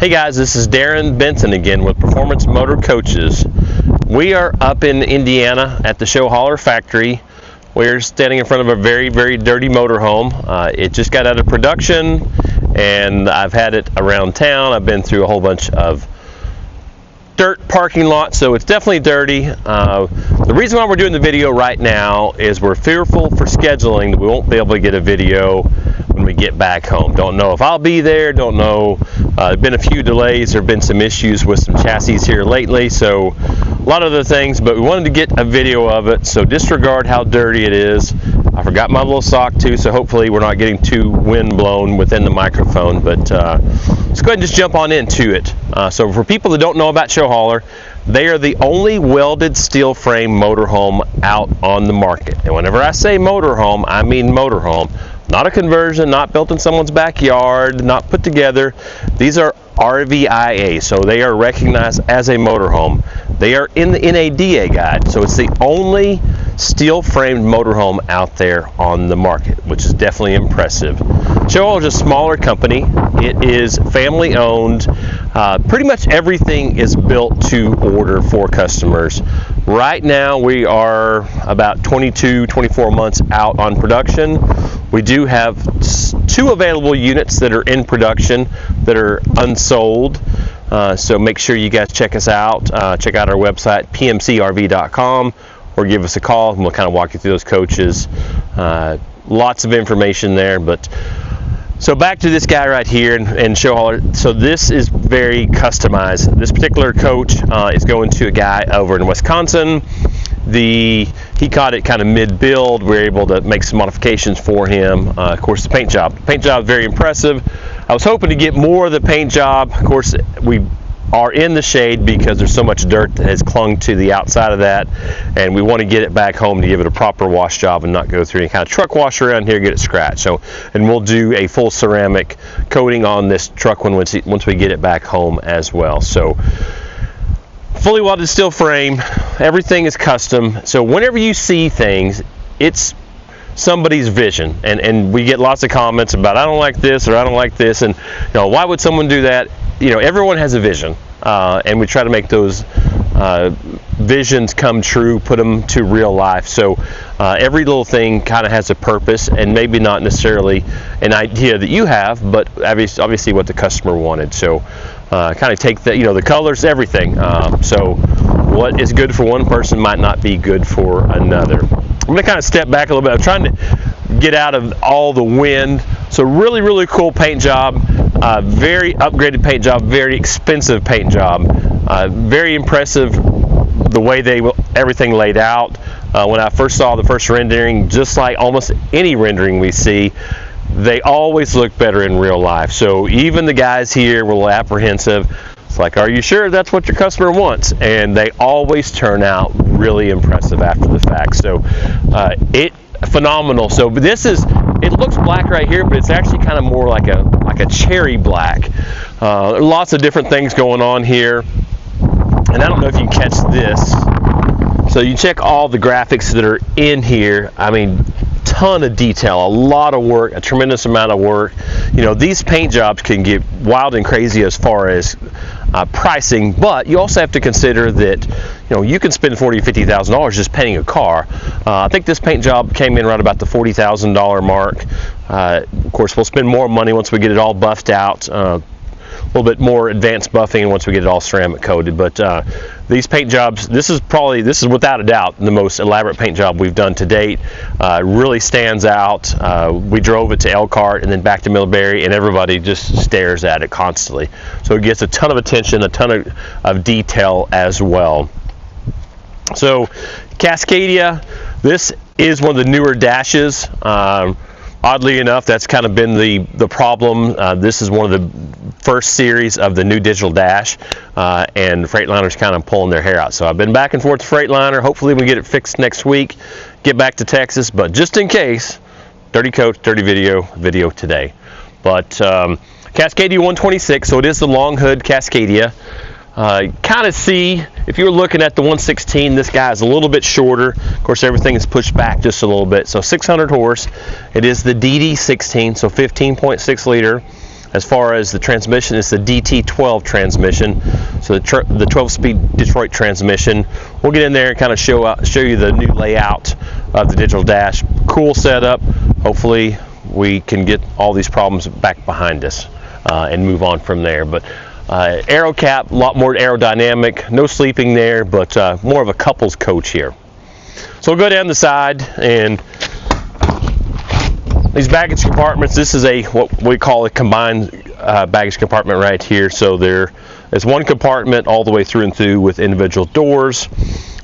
Hey guys, this is Darren Benson again with Performance Motorcoaches. We are up in Indiana at the Showhauler factory. We're standing in front of a very, very dirty motorhome. It just got out of production and I've had it around town. I've been through a whole bunch of dirt parking lots, so it's definitely dirty. The reason why we're doing the video right now is we're fearful for scheduling that we won't be able to get a video when we get back home. Don't know if I'll be there, don't know. There have been a few delays, there have been some issues with some chassis here lately, so a lot of other things, but we wanted to get a video of it, so disregard how dirty it is. I forgot my little sock too, so hopefully we're not getting too wind blown within the microphone, but let's go ahead and just jump on into it. So for people that don't know about Showhauler, they are the only welded steel frame motorhome out on the market. And whenever I say motorhome, I mean motorhome. Not a conversion, not built in someone's backyard, not put together. These are RVIA, so they are recognized as a motorhome. They are in the NADA guide, so it's the only steel framed motorhome out there on the market, which is definitely impressive. Showhauler is a smaller company. It is family owned. Pretty much everything is built to order for customers. Right now we are about 24 months out on production. We do have 2 available units that are in production that are unsold. So make sure you guys check us out. Check out our website, pmcrv.com, or give us a call and we'll kind of walk you through those coaches. Lots of information there. But so back to this guy right here and Showhauler. So this is very customized. This particular coach is going to a guy over in Wisconsin. He caught it kind of mid-build. We were able to make some modifications for him. Of course, the paint job is very impressive. I was hoping to get more of the paint job. Of course, we are in the shade because there's so much dirt that has clung to the outside of that, and we want to get it back home to give it a proper wash job and not go through any kind of truck wash around here, get it scratched. So, and we'll do a full ceramic coating on this truck once we get it back home as well. So fully welded steel frame, everything is custom. So whenever you see things, it's somebody's vision, and we get lots of comments about I don't like this or I don't like this, and why would someone do that? Everyone has a vision, and we try to make those visions come true, put them to real life. So every little thing kind of has a purpose, and maybe not necessarily an idea that you have, but obviously what the customer wanted. So kind of take the colors, everything. So what is good for one person might not be good for another. I'm going to kind of step back a little bit. I'm trying to get out of all the wind. So really, really cool paint job. Very upgraded paint job. Very expensive paint job. Very impressive the way everything laid out. When I first saw the first rendering, just like almost any rendering we see, they always look better in real life. So even the guys here were a little apprehensive. It's like, are you sure that's what your customer wants? And they always turn out really impressive after the fact. So phenomenal. So it looks black right here, but it's actually kind of more like a cherry black. Lots of different things going on here. And I don't know if you can catch this. So you check all the graphics that are in here. I mean, ton of detail, a lot of work, a tremendous amount of work. These paint jobs can get wild and crazy as far as pricing, but you also have to consider that you can spend $40,000 to $50,000 just painting a car. I think this paint job came in right about the $40,000 mark. Of course, we'll spend more money once we get it all buffed out. A little bit more advanced buffing once we get it all ceramic coated. But these paint jobs, this is without a doubt the most elaborate paint job we've done to date. Really stands out. We drove it to Elkhart and then back to Millbury, and everybody just stares at it constantly. So it gets a ton of attention, a ton of detail as well. So Cascadia, this is one of the newer dashes. Oddly enough, that's kind of been the problem. This is one of the first series of the new digital dash, and Freightliner's kind of pulling their hair out. So I've been back and forth to Freightliner. Hopefully we get it fixed next week, get back to Texas, but just in case, dirty coach, dirty video today. But Cascadia 126, so it is the long hood Cascadia. Kind of see, if you're looking at the 116, this guy is a little bit shorter. Of course, everything is pushed back just a little bit. So 600 horse. It is the DD16, so 15.6 liter. As far as the transmission, it's the DT12 transmission, so the 12-speed Detroit transmission. We'll get in there and kind of show you the new layout of the digital dash. Cool setup. Hopefully we can get all these problems back behind us and move on from there. But aero cap, a lot more aerodynamic, no sleeping there, but more of a couples coach here. So we'll go down the side, and these baggage compartments, this is what we call a combined baggage compartment right here. So there is one compartment all the way through and through with individual doors.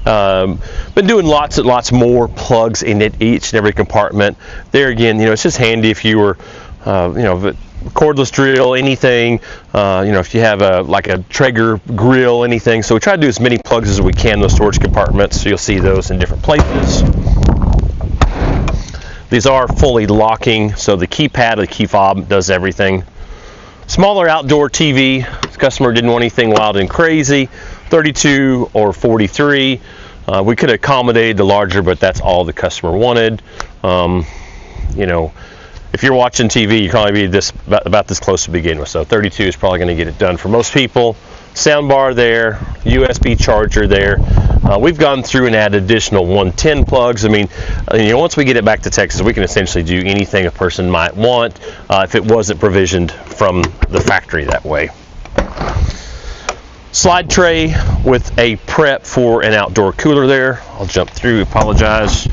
Been doing lots more plugs in each and every compartment. There again, it's just handy if you were, cordless drill, anything, if you have like a Traeger grill, anything. So we try to do as many plugs as we can in those storage compartments. So you'll see those in different places. These are fully locking, so the keypad or the key fob does everything. Smaller outdoor TV. The customer didn't want anything wild and crazy. 32 or 43. We could accommodate the larger, but that's all the customer wanted. If you're watching TV, you probably be about this close to begin with. So 32 is probably going to get it done for most people. Sound bar there, USB charger there. We've gone through and added additional 110 plugs. I mean, once we get it back to Texas, we can essentially do anything a person might want if it wasn't provisioned from the factory that way. Slide tray with a prep for an outdoor cooler there. I'll jump through, apologize.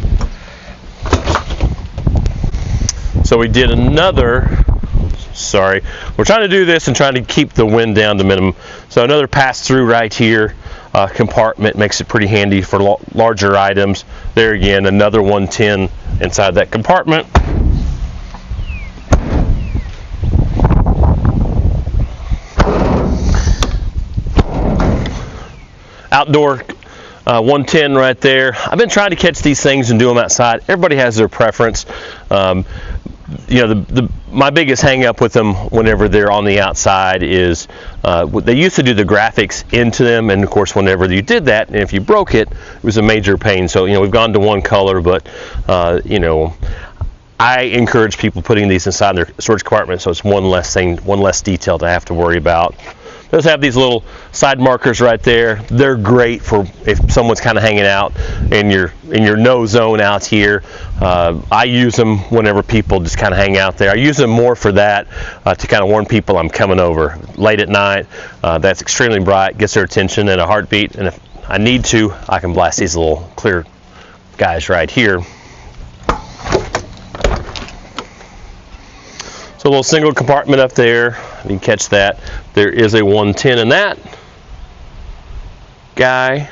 So we did we're trying to do this and trying to keep the wind down to minimum. So another pass-through right here, compartment makes it pretty handy for larger items. There again, another 110 inside that compartment. Outdoor 110 right there. I've been trying to catch these things and do them outside. Everybody has their preference. My biggest hang up with them whenever they're on the outside is they used to do the graphics into them, and of course whenever you did that, and if you broke it, it was a major pain. So we've gone to one color, but I encourage people putting these inside their storage compartment, so it's one less detail to have to worry about. Those have these little side markers right there. They're great for if someone's kind of hanging out in your no zone out here. I use them whenever people just kind of hang out there. I use them more for that to kind of warn people I'm coming over late at night. That's extremely bright, gets their attention in a heartbeat, and if I need to, I can blast these little clear guys right here. So a little single compartment up there, you can catch that. There is a 110 in that guy.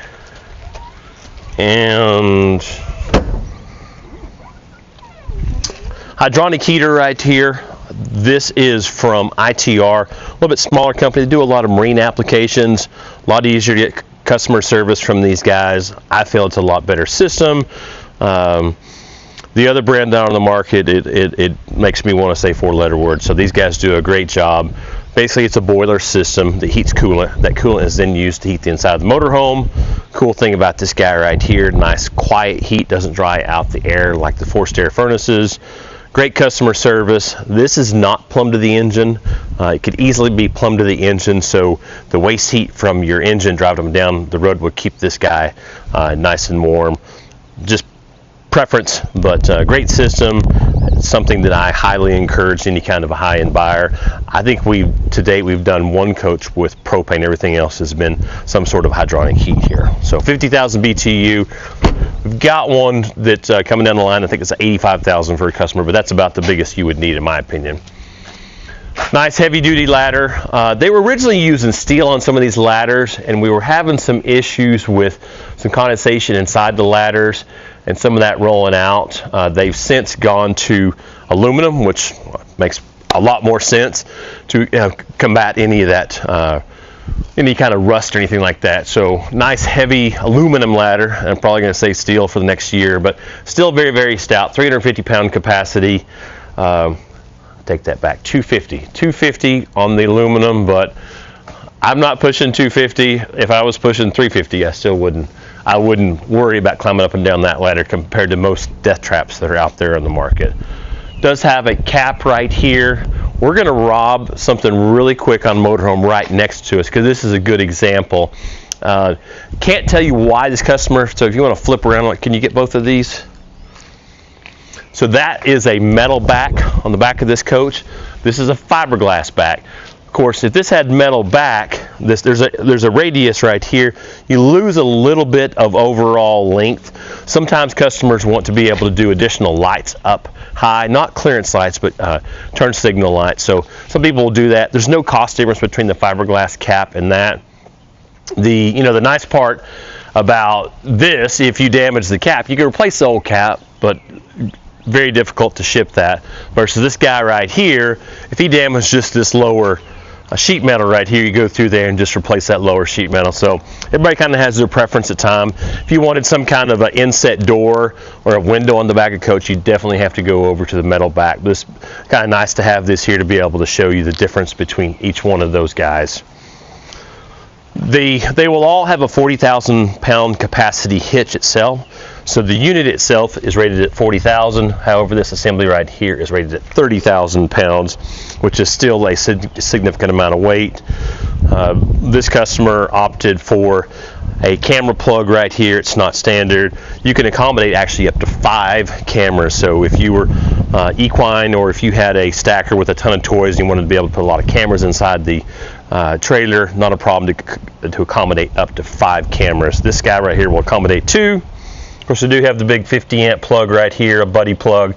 And hydronic heater right here. This is from ITR, a little bit smaller company. They do a lot of marine applications, a lot easier to get customer service from these guys. I feel it's a lot better system. The other brand down on the market, it makes me want to say four-letter words. So these guys do a great job. Basically, it's a boiler system that heats coolant. That coolant is then used to heat the inside of the motorhome. Cool thing about this guy right here, nice quiet heat, doesn't dry out the air like the forced air furnaces. Great customer service. This is not plumbed to the engine. It could easily be plumbed to the engine, so the waste heat from your engine driving down the road would keep this guy nice and warm. Just preference, but great system. It's something that I highly encourage any kind of a high-end buyer. I think to date we've done one coach with propane. Everything else has been some sort of hydronic heat here. So 50,000 BTU. We've got one that's coming down the line. I think it's 85,000 for a customer, but that's about the biggest you would need in my opinion. Nice heavy-duty ladder. They were originally using steel on some of these ladders, and we were having some issues with some condensation inside the ladders and some of that rolling out. They've since gone to aluminum, which makes a lot more sense to combat any of that, any kind of rust or anything like that. So nice heavy aluminum ladder. I'm probably going to say steel for the next year, but still very, very stout. 350-pound capacity. Take that back, 250 on the aluminum, but I'm not pushing 250. If I was pushing 350, I wouldn't worry about climbing up and down that ladder compared to most death traps that are out there on the market. Does have a cap right here We're going to rob something really quick on motorhome right next to us, because this is a good example. Can't tell you why this customer, so if you want to flip around, can you get both of these? So that is a metal back on the back of this coach. This is a fiberglass back. Of course, if this had metal back, there's a radius right here. You lose a little bit of overall length. Sometimes customers want to be able to do additional lights up high, not clearance lights, but turn signal lights. So some people will do that. There's no cost difference between the fiberglass cap and that. The nice part about this, if you damage the cap, you can replace the old cap, but very difficult to ship that. Versus this guy right here, if he damaged just this lower sheet metal right here, you go through there and just replace that lower sheet metal. So everybody kind of has their preference at time. If you wanted some kind of an inset door or a window on the back of coach, you definitely have to go over to the metal back. But it's kind of nice to have this here to be able to show you the difference between each one of those guys. They will all have a 40,000 pound capacity hitch itself. So the unit itself is rated at 40,000. However, this assembly right here is rated at 30,000 pounds, which is still a significant amount of weight. This customer opted for a camera plug right here. It's not standard. You can accommodate actually up to 5 cameras. So if you were equine, or if you had a stacker with a ton of toys and you wanted to be able to put a lot of cameras inside the trailer, not a problem to accommodate up to 5 cameras. This guy right here will accommodate 2. Of course, we do have the big 50 amp plug right here, a buddy plug.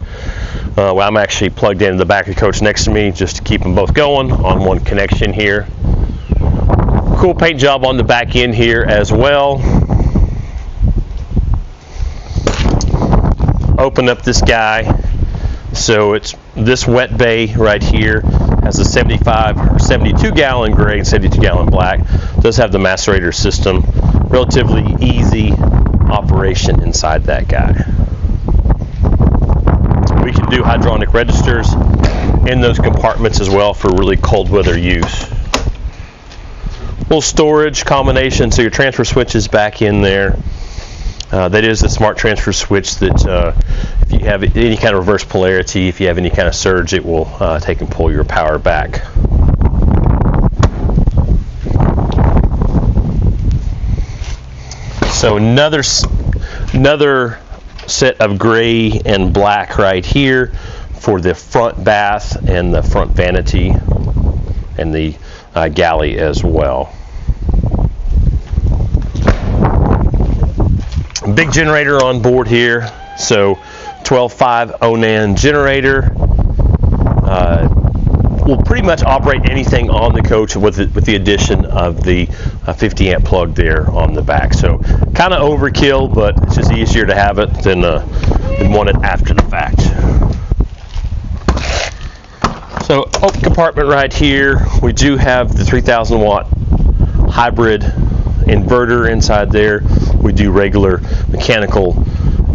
Well, I'm actually plugged into the back of the coach next to me just to keep them both going on one connection here. Cool paint job on the back end here as well. Open up this guy. So it's this wet bay right here has a 75 or 72 gallon gray and 72 gallon black. It does have the macerator system. Relatively easy operation inside that guy. We can do hydronic registers in those compartments as well for really cold weather use. Little storage combination, so your transfer switch is back in there. That is a smart transfer switch that if you have any kind of reverse polarity, if you have any kind of surge, it will take and pull your power back. So another set of gray and black right here for the front bath and the front vanity and the galley as well. Big generator on board here, so 12.5 Onan generator. Will pretty much operate anything on the coach with the addition of the 50 amp plug there on the back. So kind of overkill, but it's just easier to have it than want it after the fact. So open compartment right here. We do have the 3,000 watt hybrid inverter inside there. We do regular mechanical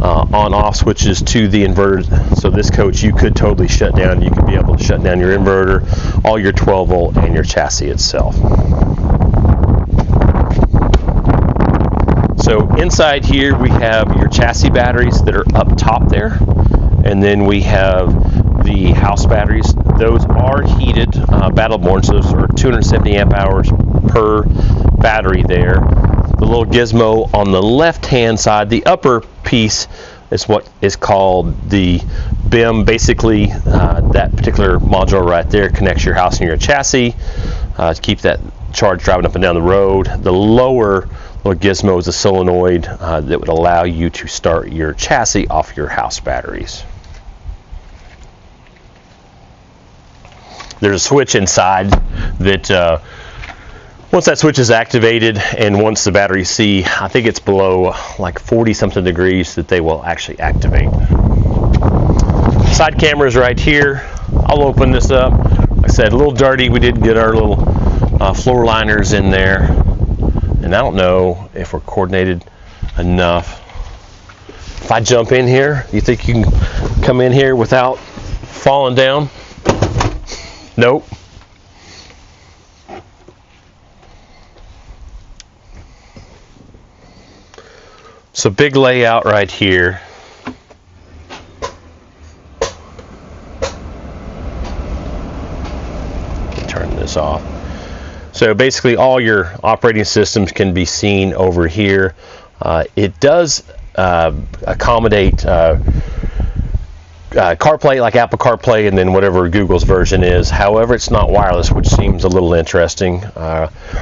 on-off switches to the inverter. So this coach you could totally shut down. You could be able to shut down your inverter, all your 12 volt, and your chassis itself. So inside here we have your chassis batteries that are up top there, and then we have the house batteries. Those are heated Battleborn, so those are 270 amp hours per battery there. The little gizmo on the left hand side, the upper piece, is what is called the BIM. Basically, that particular module right there connects your house and your chassis to keep that charge driving up and down the road. The lower little gizmo is a solenoid that would allow you to start your chassis off your house batteries. There's a switch inside that once that switch is activated, and once the batteries see, I think it's below like 40 something degrees, that they will actually activate. Side cameras right here. I'll open this up. Like I said, a little dirty. We did get our little floor liners in there, and I don't know if we're coordinated enough. If I jump in here, you think you can come in here without falling down? Nope. So big layout right here. off. So basically all your operating systems can be seen over here. It does accommodate CarPlay, like Apple CarPlay, and then whatever Google's version is. However, it's not wireless, which seems a little interesting.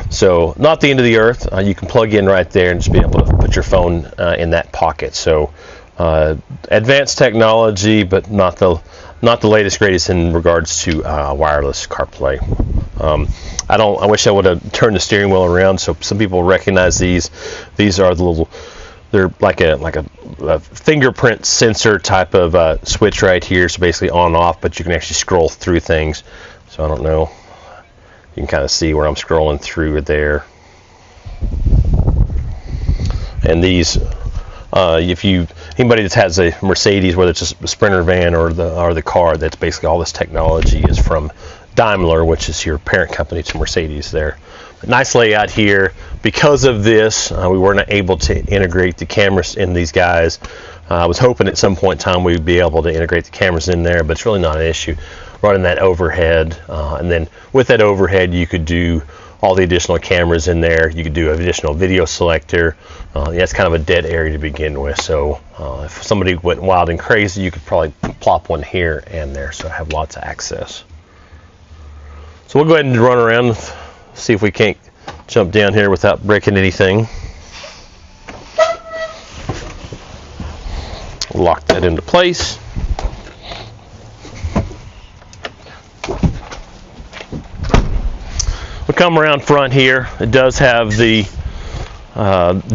So not the end of the earth. You can plug in right there and just be able to put your phone in that pocket. So advanced technology, but not the latest greatest in regards to wireless CarPlay. I wish I would have turned the steering wheel around so some people recognize these. These are the little, they're like a fingerprint sensor type of switch right here. So basically on and off, but you can actually scroll through things. So I don't know, you can kind of see where I'm scrolling through there. And these, if anybody that has a Mercedes, whether it's a Sprinter van or the car, that's basically all this technology is from Daimler, which is your parent company to Mercedes there. But nice layout here. Because of this, we weren't able to integrate the cameras in these guys. I was hoping at some point in time we'd be able to integrate the cameras in there, but it's really not an issue. Running that overhead, and then with that overhead you could do all the additional cameras in there. You could do an additional video selector. It's kind of a dead area to begin with, so if somebody went wild and crazy, you could probably plop one here and there, so I have lots of access. So we'll go ahead and run around, see if we can't jump down here without breaking anything. Lock that into place. We'll come around front here. It does have the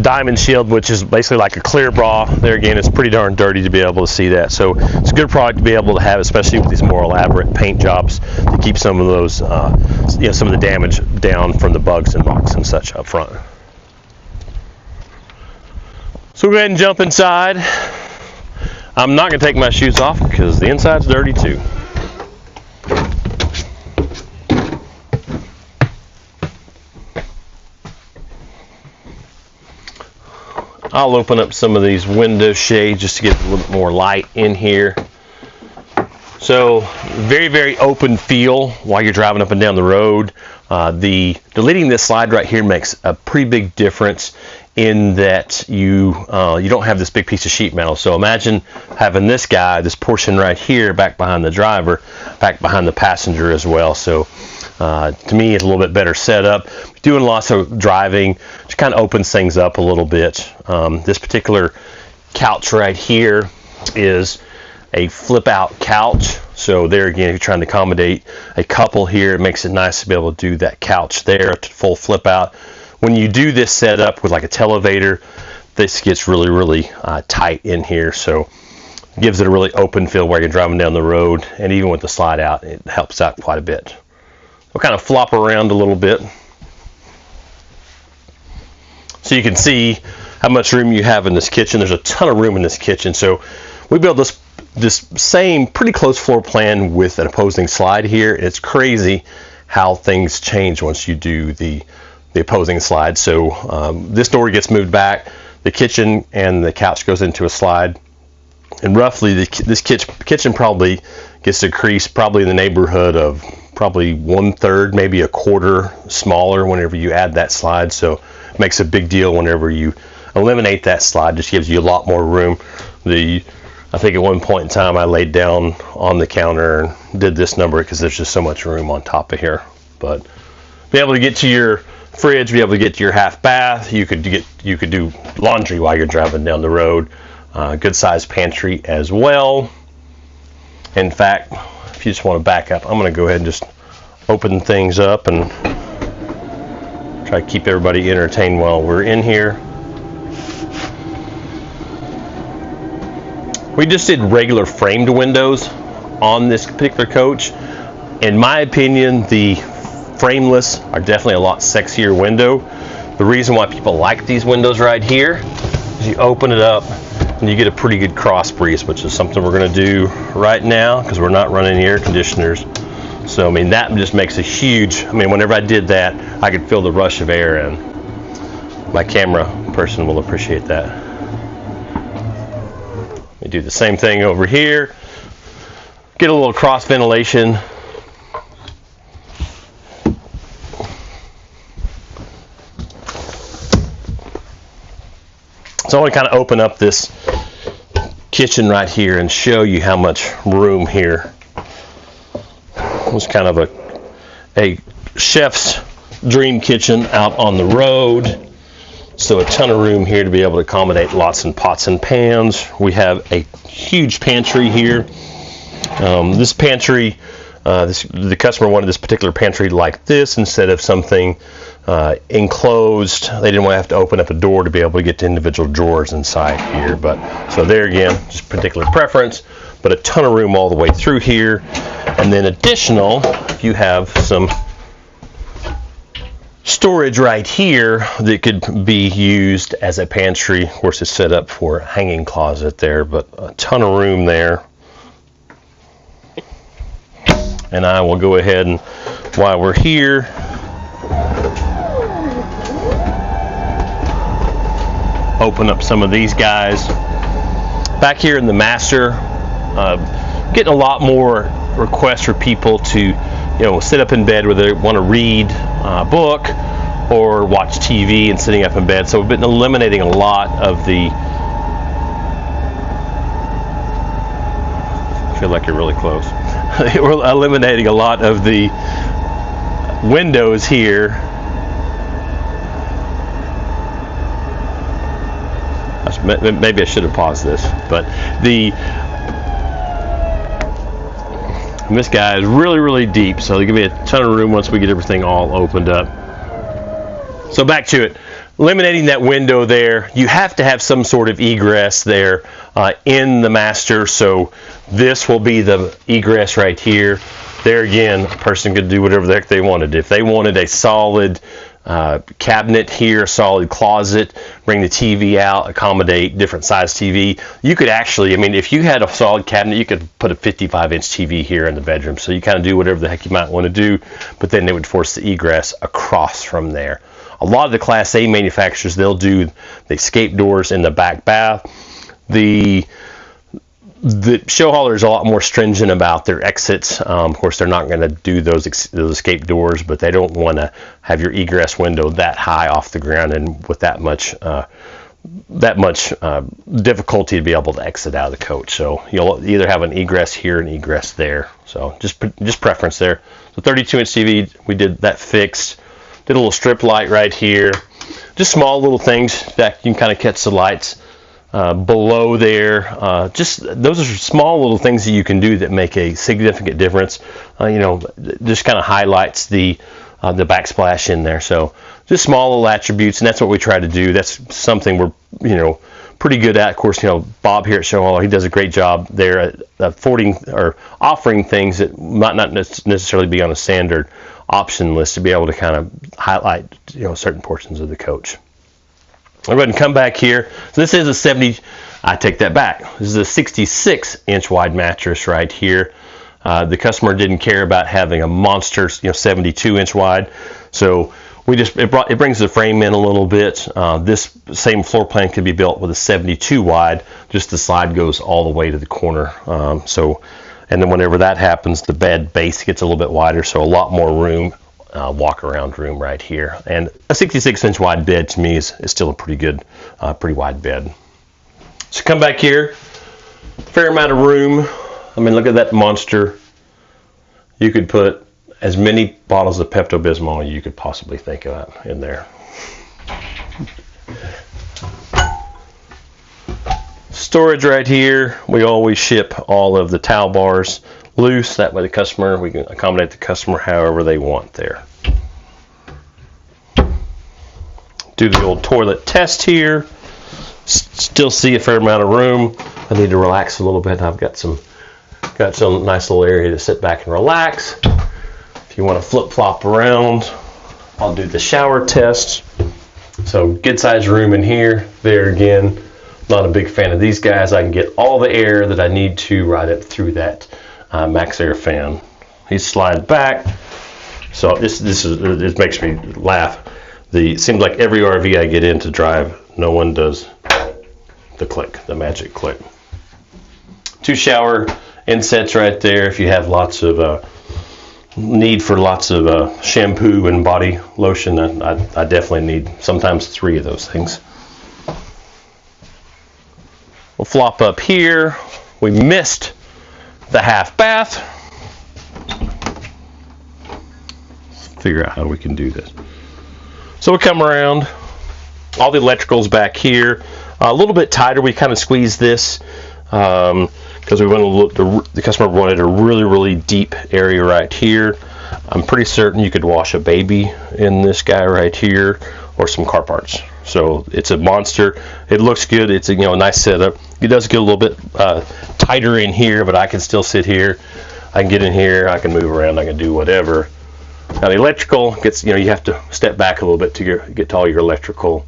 diamond shield, which is basically like a clear bra. There again, it's pretty darn dirty to be able to see that. So it's a good product to be able to have, especially with these more elaborate paint jobs, to keep some of those, some of the damage down from the bugs and marks and such up front. So we'll go ahead and jump inside. I'm not going to take my shoes off because the inside's dirty too. I'll open up some of these window shades just to get a little more light in here. So very, very open feel while you're driving up and down the road. Deleting this slide right here makes a pretty big difference in that you don't have this big piece of sheet metal. So imagine having this portion right here back behind the driver, back behind the passenger as well. So to me, it's a little bit better setup. Doing lots of driving just kind of opens things up a little bit. This particular couch right here is a flip out couch. So there again, if you're trying to accommodate a couple here, it makes it nice to be able to do that couch there, full flip out. When you do this setup with like a televator, this gets really, really tight in here. So it gives it a really open feel while you're driving down the road. And even with the slide out, it helps out quite a bit. We'll kind of flop around a little bit so you can see how much room you have in this kitchen. There's a ton of room in this kitchen. So we built this same pretty close floor plan with an opposing slide here. It's crazy how things change once you do the opposing slide. So this door gets moved back, the kitchen and the couch goes into a slide, and roughly this kitchen probably gets decreased probably in the neighborhood of probably 1/3, maybe a quarter smaller whenever you add that slide. So it makes a big deal whenever you eliminate that slide. Just gives you a lot more room. I think at one point in time I laid down on the counter and did this number because there's just so much room on top of here. But be able to get to your fridge, be able to get to your half bath. You could do laundry while you're driving down the road. Good sized pantry as well. In fact, if you just want to back up, I'm going to go ahead and just open things up and try to keep everybody entertained while we're in here. We just did regular framed windows on this particular coach. In my opinion, the frameless are definitely a lot sexier window. The reason why people like these windows right here is you open it up and you get a pretty good cross breeze, which is something we're going to do right now because we're not running air conditioners. So I mean, that just makes a huge, whenever I did that, I could feel the rush of air, and my camera person will appreciate that. We do the same thing over here. Get a little cross ventilation. So I want to kind of open up this kitchen right here and show you how much room here. It was kind of a chef's dream kitchen out on the road. So a ton of room here to be able to accommodate lots of pots and pans. We have a huge pantry here. This pantry, the customer wanted this particular pantry like this instead of something enclosed. They didn't want to have to open up a door to be able to get to individual drawers inside here. But so there again, just particular preference, but a ton of room all the way through here. And then additional, you have some storage right here that could be used as a pantry. Of course, it's set up for a hanging closet there, but a ton of room there. And I will go ahead and, while we're here, open up some of these guys. Back here in the master, getting a lot more requests for people to, sit up in bed where they want to read a book or watch TV and sitting up in bed. So we've been eliminating a lot of the, I feel like you're really close. We're eliminating a lot of the windows here. Maybe I should have paused this, but this guy is really, really deep, so there's going to be a ton of room once we get everything all opened up. So back to it. Eliminating that window there, you have to have some sort of egress there in the master, so this will be the egress right here. There again, a person could do whatever the heck they wanted. If they wanted a solid cabinet here, a solid closet, bring the TV out, accommodate different size TV. You could actually, if you had a solid cabinet, you could put a 55-inch TV here in the bedroom. So you kind of do whatever the heck you might want to do, but then they would force the egress across from there. A lot of the Class A manufacturers, they'll do the escape doors in the back bath. The Showhauler is a lot more stringent about their exits. Of course, they're not going to do those escape doors, but they don't want to have your egress window that high off the ground and with that much difficulty to be able to exit out of the coach. So you'll either have an egress here and egress there. So just preference there. So 32-inch TV, we did that fixed. Did a little strip light right here. Just small little things that you can kind of catch the lights. Below there, just those are small little things that you can do that make a significant difference. Just kind of highlights the backsplash in there. So just small little attributes, and that's what we try to do. That's something we're pretty good at. Of course, Bob here at Showhauler, he does a great job there at affording or offering things that might not necessarily be on a standard option list to be able to kind of highlight certain portions of the coach. I'll go ahead and come back here. So this is I take that back. This is a 66-inch wide mattress right here. The customer didn't care about having a monster, 72-inch wide. So it brings the frame in a little bit. This same floor plan could be built with a 72 wide. Just the slide goes all the way to the corner. And then whenever that happens, the bed base gets a little bit wider, so a lot more room. Walk around room right here, and a 66-inch wide bed to me is still a pretty good, pretty wide bed. So come back here, fair amount of room. Look at that monster. You could put as many bottles of Pepto-Bismol you could possibly think of in there. Storage right here. We always ship all of the towel bars loose, that way we can accommodate the customer however they want there. Do the old toilet test here. Still see a fair amount of room. I need to relax a little bit. I've got some nice little area to sit back and relax. If you want to flip-flop around, I'll do the shower test. So good sized room in here. There again, not a big fan of these guys. I can get all the air that I need to right up through that max air fan. He slides back. So it makes me laugh. It seems like every RV I get in to drive, no one does the magic click. 2 shower insets right there. If you have lots of need for lots of shampoo and body lotion, I definitely need sometimes 3 of those things. We'll flop up here. We missed the half bath. Let's figure out how we can do this. So we come around. All the electricals back here. A little bit tighter. We kind of squeezed this because we wanted the customer wanted a really, really deep area right here. I'm pretty certain you could wash a baby in this guy right here, or some car parts. So it's a monster. It looks good. It's a nice setup. It does get a little bit tighter in here, but I can still sit here. I can get in here. I can move around. I can do whatever. Now the electrical gets, you have to step back a little bit to get to all your electrical.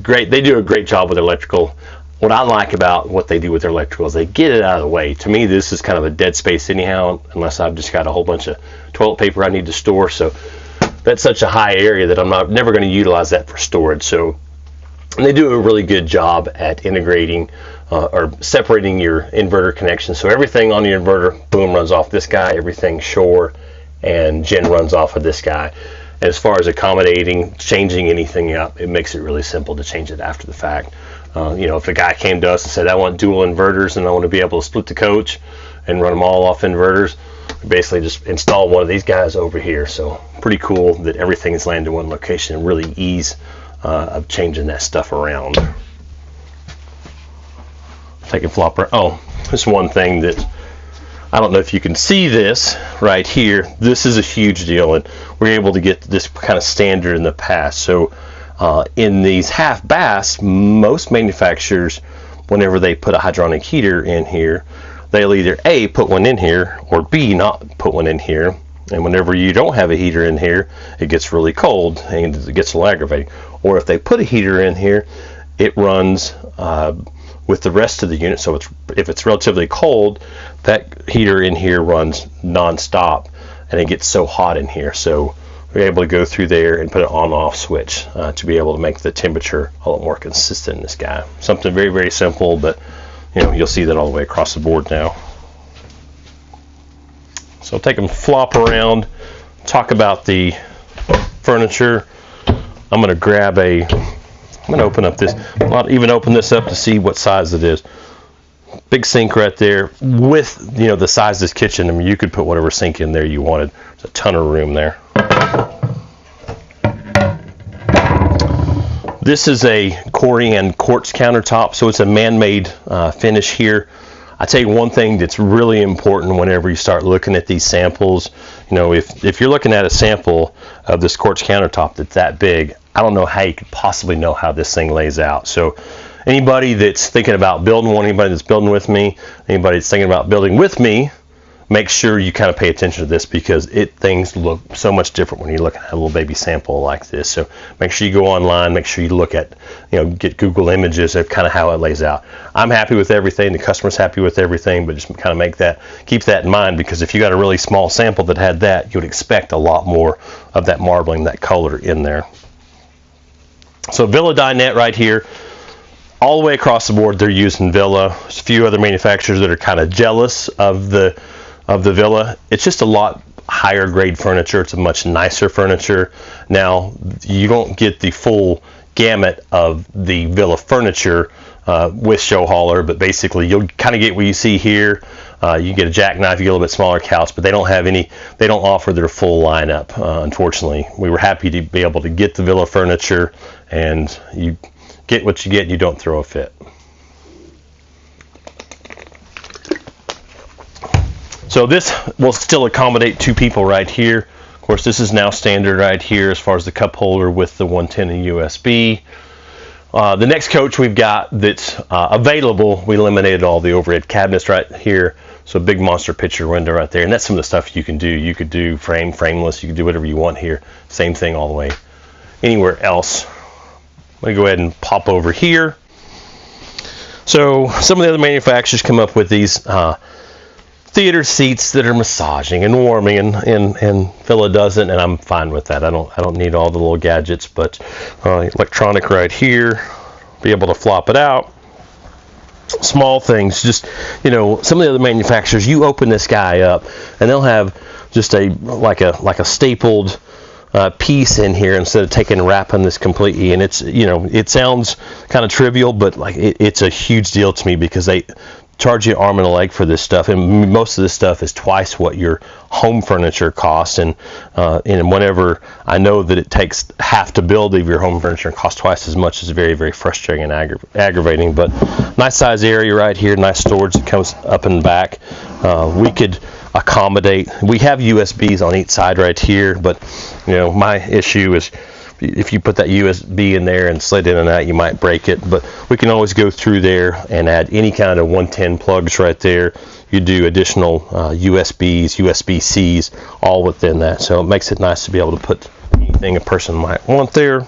Great. They do a great job with electrical. What I like about what they do with their electrical is they get it out of the way. To me, this is kind of a dead space anyhow, unless I've just got a whole bunch of toilet paper I need to store. So that's such a high area that I'm never going to utilize that for storage. So they do a really good job at integrating or separating your inverter connections. So everything on your inverter, boom, runs off this guy. Everything Shore and Gen runs off of this guy. As far as accommodating, changing anything up, it makes it really simple to change it after the fact. If a guy came to us and said, I want dual inverters and I want to be able to split the coach and run them all off inverters, we basically just install one of these guys over here. So pretty cool that everything is landed in one location and really ease of changing that stuff around. Take a flopper. Oh, this one thing that I don't know if you can see this right here. This is a huge deal, and we're able to get this kind of standard in the past. So in these half baths, most manufacturers, whenever they put a hydronic heater in here, they'll either A, put one in here, or B, not put one in here. And whenever you don't have a heater in here, it gets really cold and it gets a little aggravating. Or if they put a heater in here, it runs with the rest of the unit. So if it's relatively cold, that heater in here runs non-stop and it gets so hot in here. So we're able to go through there and put an on-off switch to be able to make the temperature a lot more consistent in this guy. Something very, very simple, but you'll see that all the way across the board now. So take them flop around, talk about the furniture. I'm going to open up this. I'll even open this up to see what size it is. Big sink right there with the size of this kitchen. I mean, you could put whatever sink in there you wanted. There's a ton of room there. This is a Corian quartz countertop, so it's a man-made finish here. I tell you one thing that's really important whenever you start looking at these samples. If you're looking at a sample of this quartz countertop that's that big, I don't know how you could possibly know how this thing lays out. So anybody that's thinking about building one, anybody that's building with me, anybody that's thinking about building with me, make sure you kind of pay attention to this, because things look so much different when you're looking at a little baby sample like this. So make sure you go online, make sure you look at, get Google images of kind of how it lays out. I'm happy with everything, the customer's happy with everything, but just kind of keep that in mind, because if you got a really small sample that had that, you would expect a lot more of that marbling, that color in there. So Villa dinette right here, all the way across the board they're using Villa. There's a few other manufacturers that are kind of jealous of the Villa. It's just a lot higher grade furniture. It's a much nicer furniture. Now, you don't get the full gamut of the Villa furniture with Showhauler, but basically you'll kind of get what you see here. You get a jackknife, you get a little bit smaller couch, but they don't offer their full lineup, unfortunately. We were happy to be able to get the Villa furniture, and you get what you get and you don't throw a fit. So this will still accommodate two people right here. Of course, this is now standard right here as far as the cup holder with the 110 and USB. The next coach we've got that's available, we eliminated all the overhead cabinets right here. So a big monster picture window right there. And that's some of the stuff you can do. You could do frame, frameless. You can do whatever you want here. Same thing all the way anywhere else. I'm going to go ahead and pop over here. So some of the other manufacturers come up with these theater seats that are massaging and warming, and Villa doesn't, and I'm fine with that. I don't need all the little gadgets, but electronic right here, be able to flop it out. Small things, just some of the other manufacturers, you open this guy up and they'll have just like a stapled piece in here instead of taking and wrapping this completely. And it's, you know, it sounds kind of trivial, but like it's a huge deal to me because they charge you an arm and a leg for this stuff, and most of this stuff is twice what your home furniture costs. And whenever I know that it takes half to build of your home furniture and costs twice as much, is very, very frustrating and aggravating. But nice size area right here, nice storage that comes up and back. We could accommodate, we have USBs on each side right here, but you know, my issue is if you put that USB in there and slid in and out, you might break it. But we can always go through there and add any kind of 110 plugs right there. You do additional USBs, USB-Cs, all within that. So it makes it nice to be able to put anything a person might want there.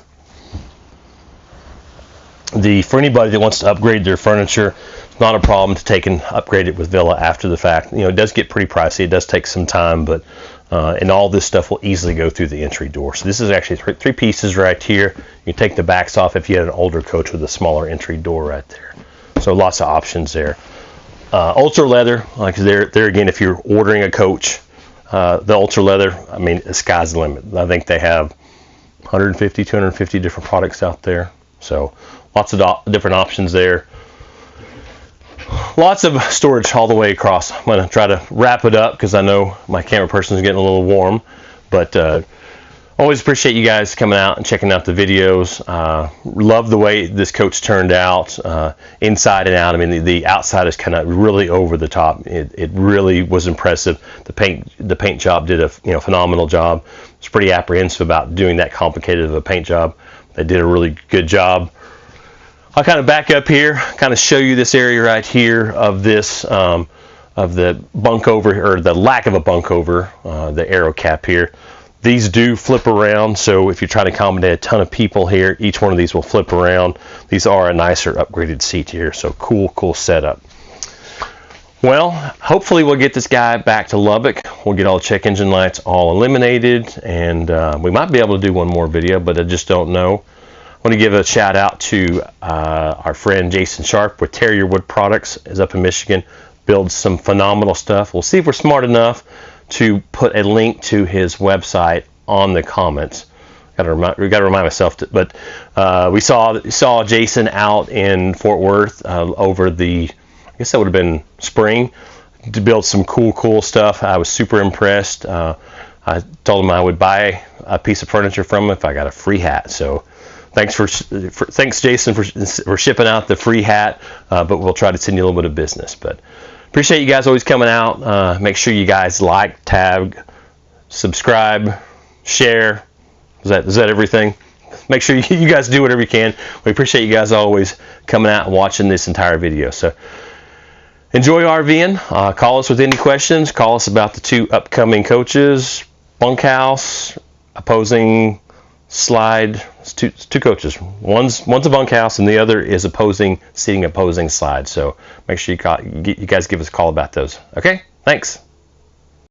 For anybody that wants to upgrade their furniture, it's not a problem to take and upgrade it with Villa after the fact. You know, it does get pretty pricey. It does take some time, but and all this stuff will easily go through the entry door. So this is actually three pieces right here. You can take the backs off if you had an older coach with a smaller entry door right there. So lots of options there. Ultra leather, like there again, if you're ordering a coach, the ultra leather, I mean, the sky's the limit. I think they have 150, 250 different products out there. So lots of different options there. Lots of storage all the way across. I'm going to try to wrap it up because I know my camera person is getting a little warm. But always appreciate you guys coming out and checking out the videos. Love the way this coach turned out, inside and out. I mean, the outside is kind of really over the top. It really was impressive. The paint job did a phenomenal job. I was pretty apprehensive about doing that complicated of a paint job. They did a really good job. I'll kind of back up here, kind of show you this area right here of this, of the bunk over, or the lack of a bunk over, the aero cap here. These do flip around, so if you're trying to accommodate a ton of people here, each one of these will flip around. These are a nicer upgraded seat here, so cool setup. Well, hopefully we'll get this guy back to Lubbock. We'll get all the check engine lights all eliminated, and we might be able to do one more video, but I just don't know. I want to give a shout out to our friend Jason Sharp with Terrier Wood Products, is up in Michigan, builds some phenomenal stuff. We'll see if we're smart enough to put a link to his website on the comments. We got to remind myself, but we saw Jason out in Fort Worth over the, I guess that would have been spring, to build some cool stuff. I was super impressed. I told him I would buy a piece of furniture from him if I got a free hat. So thanks Jason for shipping out the free hat, but we'll try to send you a little bit of business. But appreciate you guys always coming out. Make sure you guys like, tag, subscribe, share. Is that everything? Make sure you guys do whatever you can. We appreciate you guys always coming out and watching this entire video. So enjoy RVing. Call us with any questions. Call us about the two upcoming coaches, bunkhouse, opposing slide. It's two coaches. One's a bunkhouse and the other is opposing slide. So make sure you guys give us a call about those. Okay, thanks.